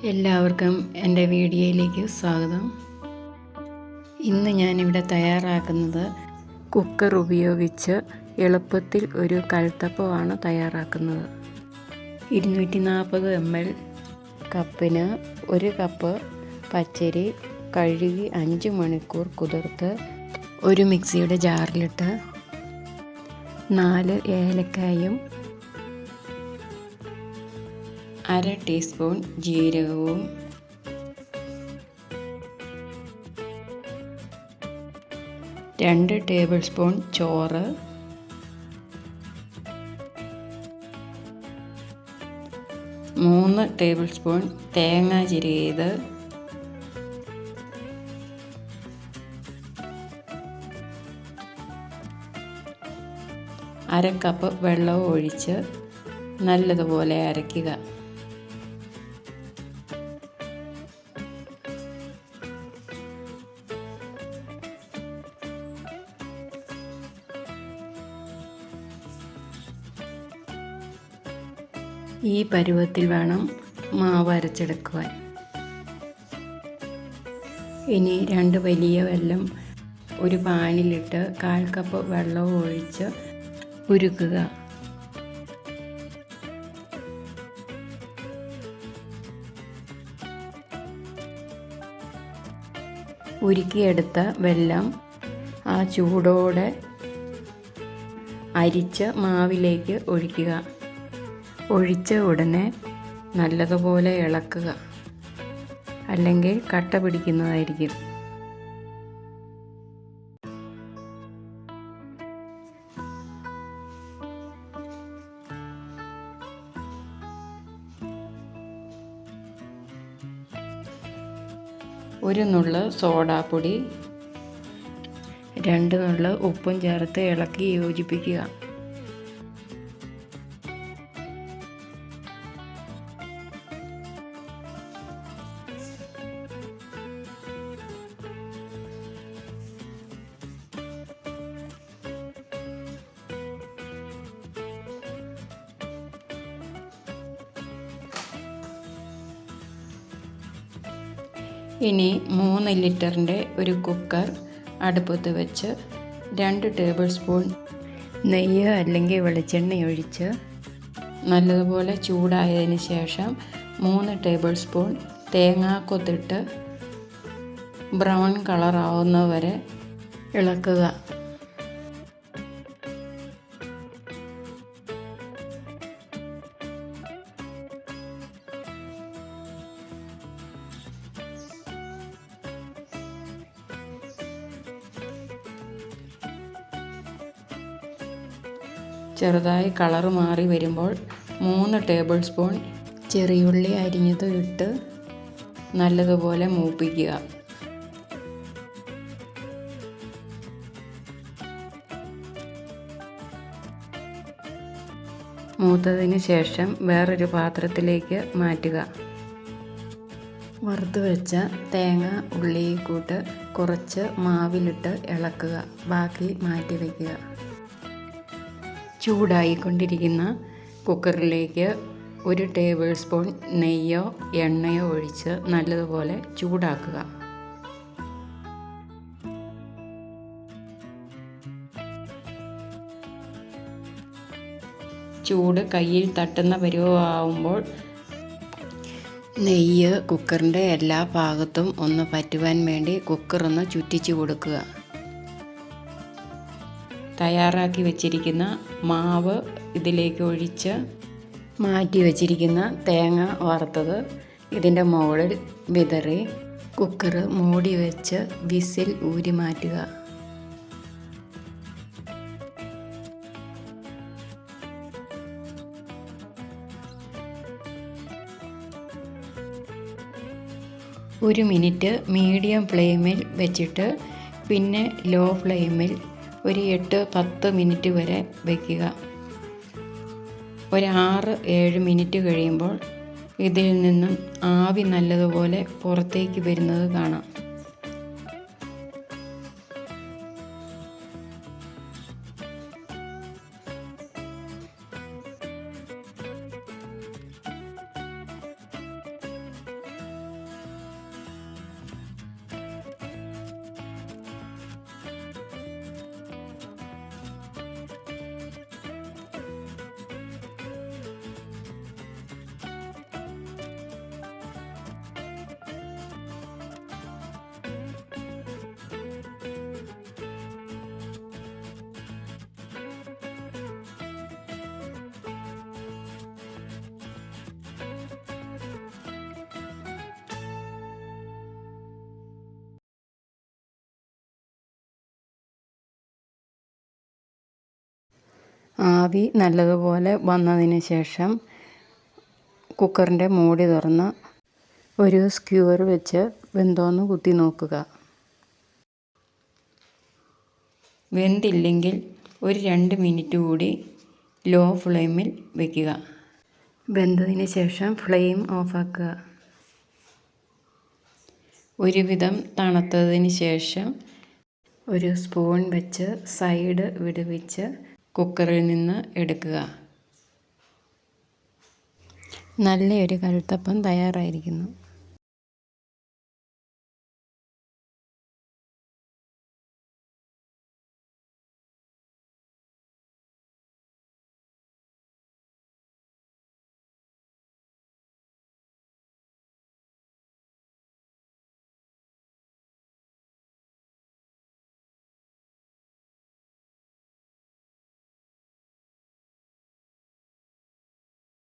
എല്ലാവർക്കും എൻ്റെ വീഡിയോയിലേക്ക് സ്വാഗതം. ഇന്ന് ഞാനിവിടെ തയ്യാറാക്കുന്നത് കുക്കർ ഉപയോഗിച്ച് എളുപ്പത്തിൽ ഒരു കൽത്തപ്പമാണ് തയ്യാറാക്കുന്നത്. 240 ml കപ്പിന് 1 കപ്പ് പച്ചരി കഴുകി 5 മണിക്കൂർ കുതിർത്ത് ഒരു മിക്സിയുടെ ജാറിലിട്ട് 4 ഏലക്കായും 1/2 ടീസ്പൂൺ ജീരകവും 2 ടേബിൾ സ്പൂൺ ചോറ്, 3 ടേബിൾ സ്പൂൺ തേങ്ങ ചിരകിയത്, 1/2 കപ്പ് വെള്ളവും ഒഴിച്ച് നല്ലതുപോലെ അരയ്ക്കുക. ഈ പരുവത്തിൽ വേണം മാവ് അരച്ചെടുക്കുവാൻ. ഇനി 2 വലിയ വെല്ലം ഒരു പാനിലിട്ട് 1/4 കപ്പ് വെള്ളവും ഒഴിച്ച് ഉരുക്കുക. ഉരുക്കിയെടുത്ത വെല്ലം ആ ചൂടോടെ അരിച്ച മാവിലേക്ക് ഒഴിക്കുക. ഒഴിച്ച ഉടനെ നല്ലതുപോലെ ഇളക്കുക, അല്ലെങ്കിൽ കട്ട പിടിക്കുന്നതായിരിക്കും. ഒരു നുള്ള് സോഡാപ്പൊടി, 2 നുള്ള് ഉപ്പും ചേർത്ത് ഇളക്കി യോജിപ്പിക്കുക. ഇനി 3 ലിറ്ററിൻ്റെ ഒരു കുക്കർ അടുപ്പത്ത് വെച്ച് 2 ടേബിൾ സ്പൂൺ നെയ്യ് അല്ലെങ്കിൽ വെളിച്ചെണ്ണ ഒഴിച്ച് നല്ലതുപോലെ ചൂടായതിന് ശേഷം 3 ടേബിൾ സ്പൂൺ തേങ്ങാക്കൊത്തിട്ട് ബ്രൗൺ കളറാവുന്നവരെ ഇളക്കുക. ചെറുതായി കളറ് മാറി വരുമ്പോൾ 3 ടേബിൾ സ്പൂൺ ചെറിയുള്ളി അരിഞ്ഞത് ഇട്ട് നല്ലതുപോലെ മൂപ്പിക്കുക. മൂത്തതിന് ശേഷം വേറൊരു പാത്രത്തിലേക്ക് മാറ്റുക. വറുത്ത് വെച്ച തേങ്ങ ഉള്ളി കൂട്ട് കുറച്ച് മാവിലിട്ട് ഇളക്കുക. ബാക്കി മാറ്റി വയ്ക്കുക. ചൂടായിക്കൊണ്ടിരിക്കുന്ന കുക്കറിലേക്ക് 1 ടേബിൾ സ്പൂൺ നെയ്യോ എണ്ണയോ ഒഴിച്ച് നല്ലതുപോലെ ചൂടാക്കുക. ചൂട് കയ്യിൽ തട്ടുന്ന പരുവമാവുമ്പോൾ നെയ്യ് കുക്കറിൻ്റെ എല്ലാ ഭാഗത്തും ഒന്ന് പറ്റുവാൻ വേണ്ടി കുക്കറൊന്ന് ചുറ്റിച്ചു കൊടുക്കുക. തയ്യാറാക്കി വെച്ചിരിക്കുന്ന മാവ് ഇതിലേക്ക് ഒഴിച്ച് മാറ്റി വെച്ചിരിക്കുന്ന തേങ്ങ വറുത്തത് ഇതിൻ്റെ മുകളിൽ വിതറി കുക്കർ മൂടി വെച്ച് വിസിൽ ഊരി മാറ്റുക. ഒരു മിനിറ്റ് മീഡിയം ഫ്ലെയിമിൽ വെച്ചിട്ട് പിന്നെ ലോ ഫ്ലെയിമിൽ ഒരു 8-10 മിനിറ്റ് വരെ വയ്ക്കുക. ഒരു 6-7 മിനിറ്റ് കഴിയുമ്പോൾ ഇതിൽ നിന്നും ആവി നല്ലതുപോലെ പുറത്തേക്ക് വരുന്നത് കാണാം. ആവി നല്ലതുപോലെ വന്നതിന് ശേഷം കുക്കറിൻ്റെ മൂടി തുറന്ന് ഒരു സ്ക്യൂർ വെച്ച് വെന്തോന്ന് കുത്തി നോക്കുക. വെന്തില്ലെങ്കിൽ ഒരു 2 മിനിറ്റ് കൂടി ലോ ഫ്ലെയിമിൽ വയ്ക്കുക. വെന്തതിന് ശേഷം ഫ്ലെയിം ഓഫാക്കുക. ഒരുവിധം തണുത്തതിന് ശേഷം ഒരു സ്പൂൺ വെച്ച് സൈഡ് വിടുവിച്ച് കുക്കറിൽ നിന്ന് എടുക്കുക. നല്ലൊരു കൽത്തപ്പം തയ്യാറായിരിക്കുന്നു.